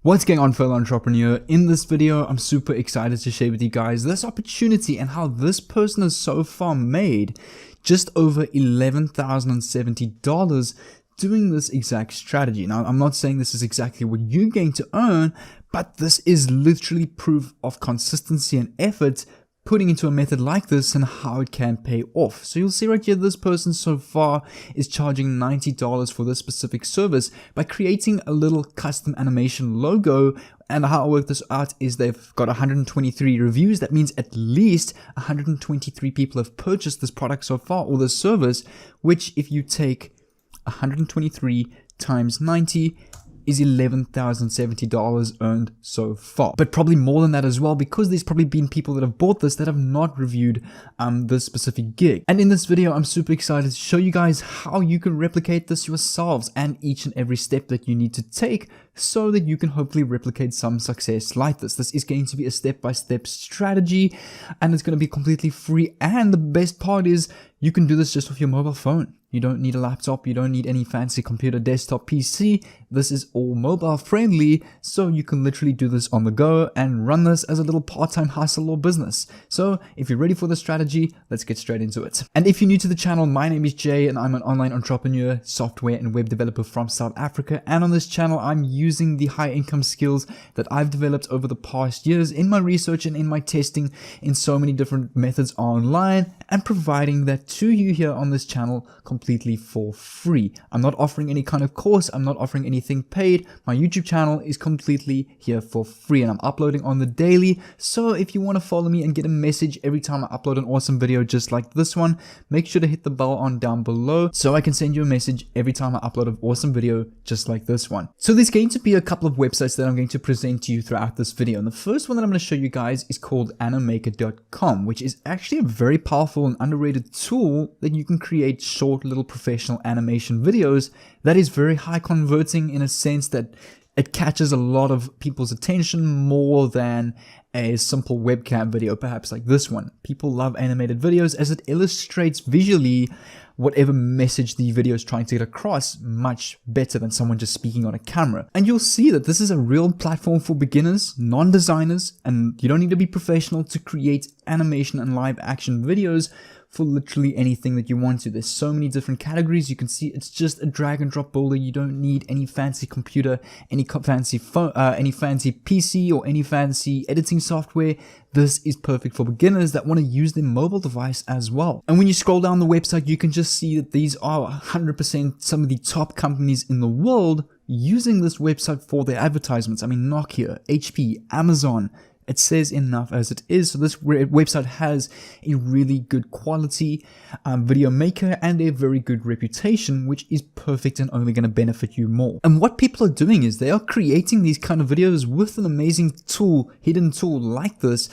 What's going on, fellow entrepreneur? In this video, I'm super excited to share with you guys this opportunity and how this person has so far made just over $11,070 doing this exact strategy. Now, I'm not saying this is exactly what you're going to earn, but this is literally proof of consistency and effort putting into a method like this and how it can pay off. So you'll see right here, this person so far is charging $90 for this specific service by creating a little custom animation logo. And how I work this out is they've got 123 reviews. That means at least 123 people have purchased this product so far, or this service, which if you take 123 times 90 is $11,070 earned so far. But probably more than that as well, because there's probably been people that have bought this that have not reviewed this specific gig. And in this video, I'm super excited to show you guys how you can replicate this yourselves and each and every step that you need to take so that you can hopefully replicate some success like this. This is going to be a step-by-step strategy, and it's going to be completely free. And the best part is you can do this just with your mobile phone. You don't need a laptop, you don't need any fancy computer, desktop, PC. This is all mobile friendly, so you can literally do this on the go and run this as a little part-time hustle or business. So if you're ready for the strategy, let's get straight into it. And if you're new to the channel, my name is Jay and I'm an online entrepreneur, software and web developer from South Africa. And on this channel, I'm using the high income skills that I've developed over the past years in my research and in my testing in so many different methods online, and providing that to you here on this channel completely for free. I'm not offering any kind of course, I'm not offering anything paid. My YouTube channel is completely here for free and I'm uploading on the daily. So if you want to follow me and get a message every time I upload an awesome video just like this one, make sure to hit the bell on down below so I can send you a message every time I upload an awesome video just like this one. So there's going to be a couple of websites that I'm going to present to you throughout this video. And the first one that I'm going to show you guys is called animaker.com, which is actually a very powerful and underrated tool that you can create short little professional animation videos that is very high converting, in a sense that it catches a lot of people's attention more than a simple webcam video, perhaps like this one. People love animated videos as it illustrates visually whatever message the video is trying to get across much better than someone just speaking on a camera. And you'll see that this is a real platform for beginners, non-designers, and you don't need to be professional to create animation and live action videos for literally anything that you want to. There's so many different categories. You can see it's just a drag and drop builder. You don't need any fancy computer, any fancy phone, any fancy PC or any fancy editing software. This is perfect for beginners that want to use their mobile device as well. And when you scroll down the website, you can just see that these are 100% some of the top companies in the world using this website for their advertisements. I mean, Nokia, HP, Amazon. It says enough as it is. So this website has a really good quality video maker and a very good reputation, which is perfect and only going to benefit you more. And what people are doing is they are creating these kind of videos with an amazing tool, hidden tool like this.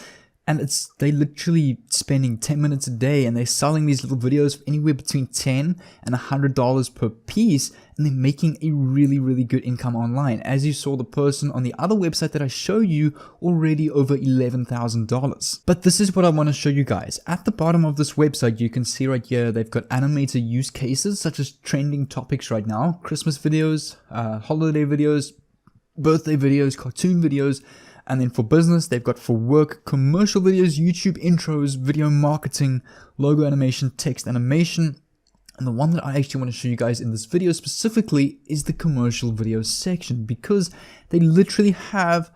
And they literally spending 10 minutes a day, and they're selling these little videos for anywhere between $10 and $100 per piece, and they're making a really, really good income online. As you saw, the person on the other website that I show you already over $11,000. But this is what I want to show you guys. At the bottom of this website, you can see right here, they've got animator use cases such as trending topics right now, Christmas videos, holiday videos, birthday videos, cartoon videos. And then for business, they've got for work, commercial videos, YouTube intros, video marketing, logo animation, text animation. And the one that I actually want to show you guys in this video specifically is the commercial video section, because they literally have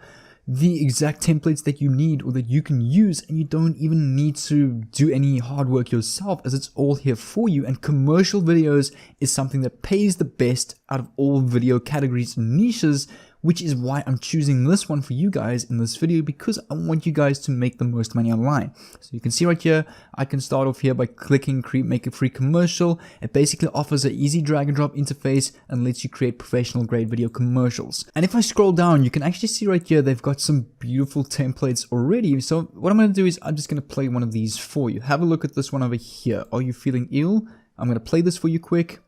the exact templates that you need or that you can use, and you don't even need to do any hard work yourself, as it's all here for you. And commercial videos is something that pays the best out of all video categories and niches, which is why I'm choosing this one for you guys in this video, because I want you guys to make the most money online. So you can see right here, I can start off here by clicking make a free commercial. It basically offers an easy drag and drop interface and lets you create professional grade video commercials. And if I scroll down, you can actually see right here, they've got some beautiful templates already. So what I'm going to do is I'm just going to play one of these for you. Have a look at this one over here. Are you feeling ill? I'm going to play this for you quick.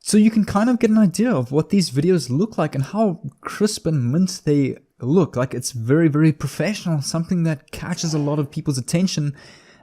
So you can kind of get an idea of what these videos look like and how crisp and mint they look. Like, it's very, very professional, something that catches a lot of people's attention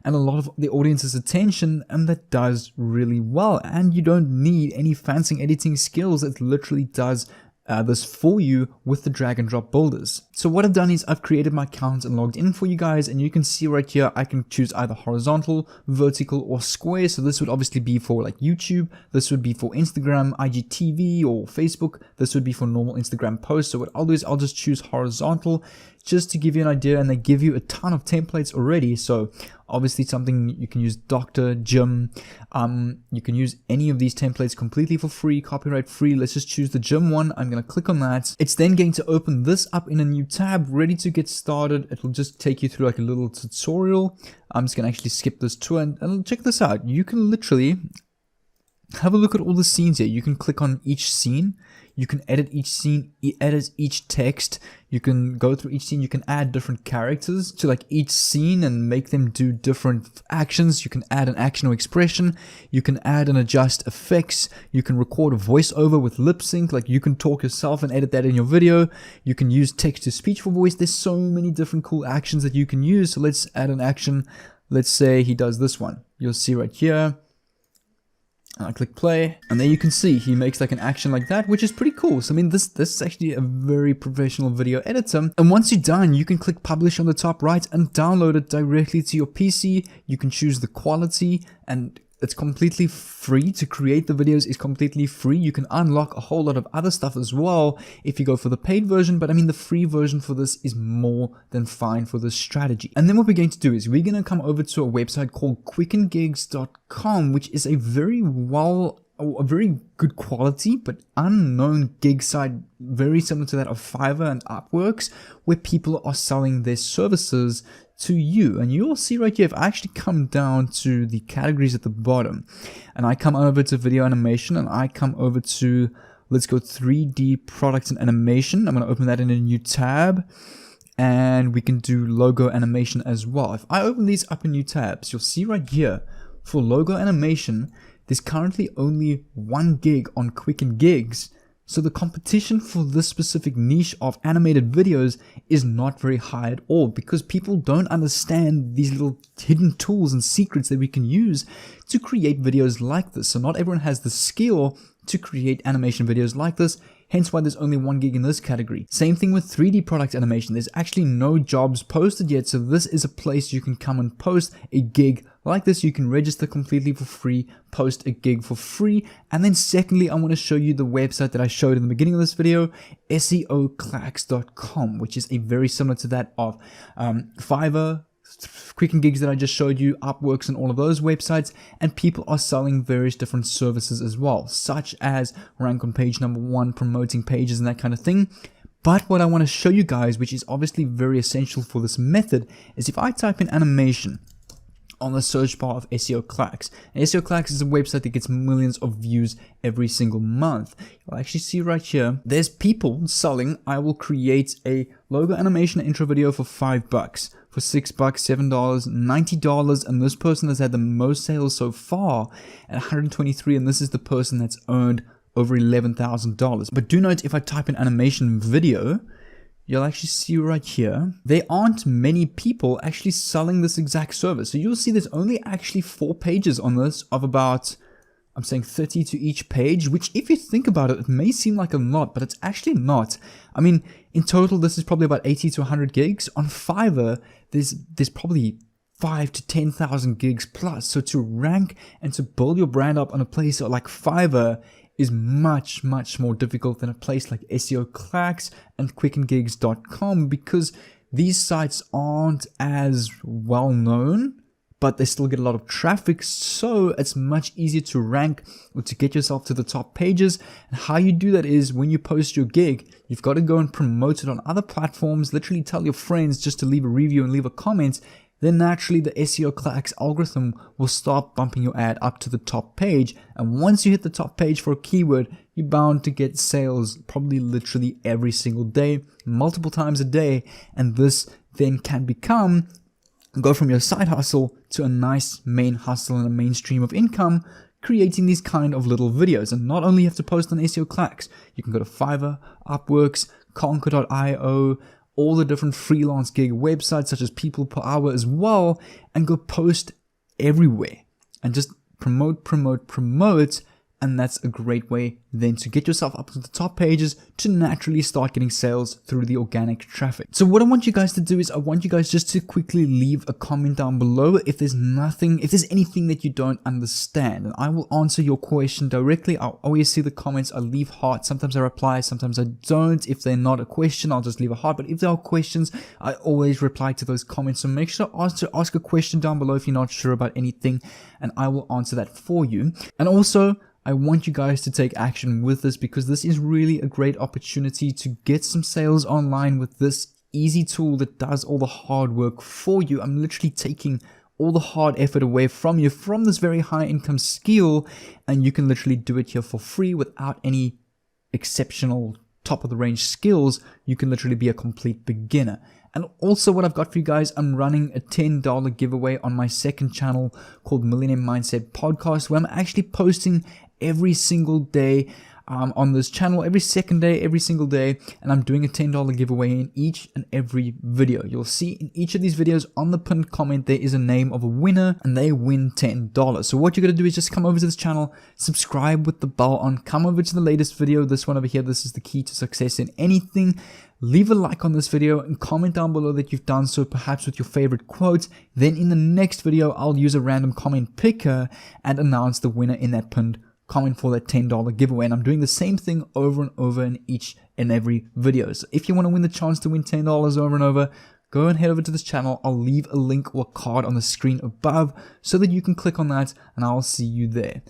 and a lot of the audience's attention, and that does really well. And you don't need any fancy editing skills. It literally does this for you with the drag and drop builders. So what I've done is I've created my account and logged in for you guys, and you can see right here I can choose either horizontal, vertical, or square. So this would obviously be for like YouTube, this would be for Instagram, IGTV, or Facebook. This would be for normal Instagram posts. So what I'll do is I'll just choose horizontal just to give you an idea, and they give you a ton of templates already. So obviously something you can use Dr. Jim. You can use any of these templates completely for free, copyright free. Let's just choose the Jim one. I'm going to click on that. It's then going to open this up in a new tab, ready to get started. It will just take you through like a little tutorial. I'm just going to actually skip this tour and check this out. You can literally have a look at all the scenes here. You can click on each scene. You can edit each scene, edit each text. You can go through each scene. You can add different characters to like each scene and make them do different actions. You can add an action or expression. You can add and adjust effects. You can record a voiceover with lip sync. Like, you can talk yourself and edit that in your video. You can use text to speech for voice. There's so many different cool actions that you can use. So let's add an action. Let's say he does this one. You'll see right here. I click play, and there you can see he makes like an action like that, which is pretty cool. So I mean, this is actually a very professional video editor. And once you're done, you can click publish on the top right and download it directly to your PC. You can choose the quality, and it's completely free. To create the videos is completely free. You can unlock a whole lot of other stuff as well if you go for the paid version, but I mean, the free version for this is more than fine for this strategy. And then what we're going to do is we're going to come over to a website called quickengigs.com, which is a very good quality but unknown gig site, very similar to that of Fiverr and Upworks, where people are selling their services to you. And you'll see right here, if I actually come down to the categories at the bottom and I come over to video animation and I come over to, let's go 3D products and animation. I'm going to open that in a new tab, and we can do logo animation as well. If I open these up in new tabs, you'll see right here for logo animation, there's currently only 1 gig on Quicken Gigs. So the competition for this specific niche of animated videos is not very high at all, because people don't understand these little hidden tools and secrets that we can use to create videos like this. So not everyone has the skill to create animation videos like this, hence why there's only 1 gig in this category. Same thing with 3D product animation. There's actually no jobs posted yet, so this is a place you can come and post a gig like this. You can register completely for free, post a gig for free. And then secondly, I want to show you the website that I showed in the beginning of this video, SEOclacks.com, which is a very similar to that of Fiverr, Quicken Gigs that I just showed you, Upworks, and all of those websites. And people are selling various different services as well, such as rank on page number 1, promoting pages and that kind of thing. But what I want to show you guys, which is obviously very essential for this method, is if I type in animation on the search bar of SEO Clacks. And SEO Clacks is a website that gets millions of views every single month. You'll actually see right here, there's people selling, I will create a logo animation intro video for $5, for $6, $7, $90, and this person has had the most sales so far at 123, and this is the person that's earned over $11,000. But do note, if I type in animation video, you'll actually see right here, there aren't many people actually selling this exact service. So you'll see there's only actually 4 pages on this of about, I'm saying 30 to each page, which if you think about it, it may seem like a lot, but it's actually not. I mean, in total, this is probably about 80 to 100 gigs. On Fiverr, there's probably 5 to 10,000 gigs plus. So to rank and to build your brand up on a place like Fiverr is much more difficult than a place like SEO Clacks and quickengigs.com, because these sites aren't as well known, but they still get a lot of traffic, so it's much easier to rank or to get yourself to the top pages. And how you do that is when you post your gig, you've got to go and promote it on other platforms, literally tell your friends just to leave a review and leave a comment. Then naturally the SEO Clacks algorithm will start bumping your ad up to the top page. And once you hit the top page for a keyword, you're bound to get sales probably literally every single day, multiple times a day. And this then can go from your side hustle to a nice main hustle and a main stream of income, creating these kind of little videos. And not only you have to post on SEO Clacks, you can go to Fiverr, Upworks, Conquer.io, all the different freelance gig websites such as People Per Hour as well, and go post everywhere and just promote, and that's a great way then to get yourself up to the top pages to naturally start getting sales through the organic traffic. So what I want you guys to do is I want you guys just to quickly leave a comment down below if there's anything that you don't understand, and I will answer your question directly. I'll always see the comments. I leave hearts. Sometimes I reply, sometimes I don't. If they're not a question, I'll just leave a heart, but if there are questions, I always reply to those comments. So make sure to ask a question down below if you're not sure about anything, and I will answer that for you. And also, I want you guys to take action with this, because this is really a great opportunity to get some sales online with this easy tool that does all the hard work for you. I'm literally taking all the hard effort away from you from this very high income skill, and you can literally do it here for free without any exceptional top of the range skills. You can literally be a complete beginner. And also what I've got for you guys, I'm running a $10 giveaway on my second channel called Millionaire Mindset Podcast, where I'm actually posting every single day on this channel, every second day, every single day, and I'm doing a $10 giveaway in each and every video. You'll see in each of these videos on the pinned comment there is a name of a winner, and they win $10. So what you're going to do is just come over to this channel, subscribe with the bell on, come over to the latest video, this one over here. This is the key to success in anything. Leave a like on this video and comment down below that you've done so, perhaps with your favorite quote. Then in the next video, I'll use a random comment picker and announce the winner in that pinned comment for that $10 giveaway. And I'm doing the same thing over and over in each and every video. So if you want to win the chance to win $10 over and over, go and head over to this channel. I'll leave a link or a card on the screen above so that you can click on that, and I'll see you there.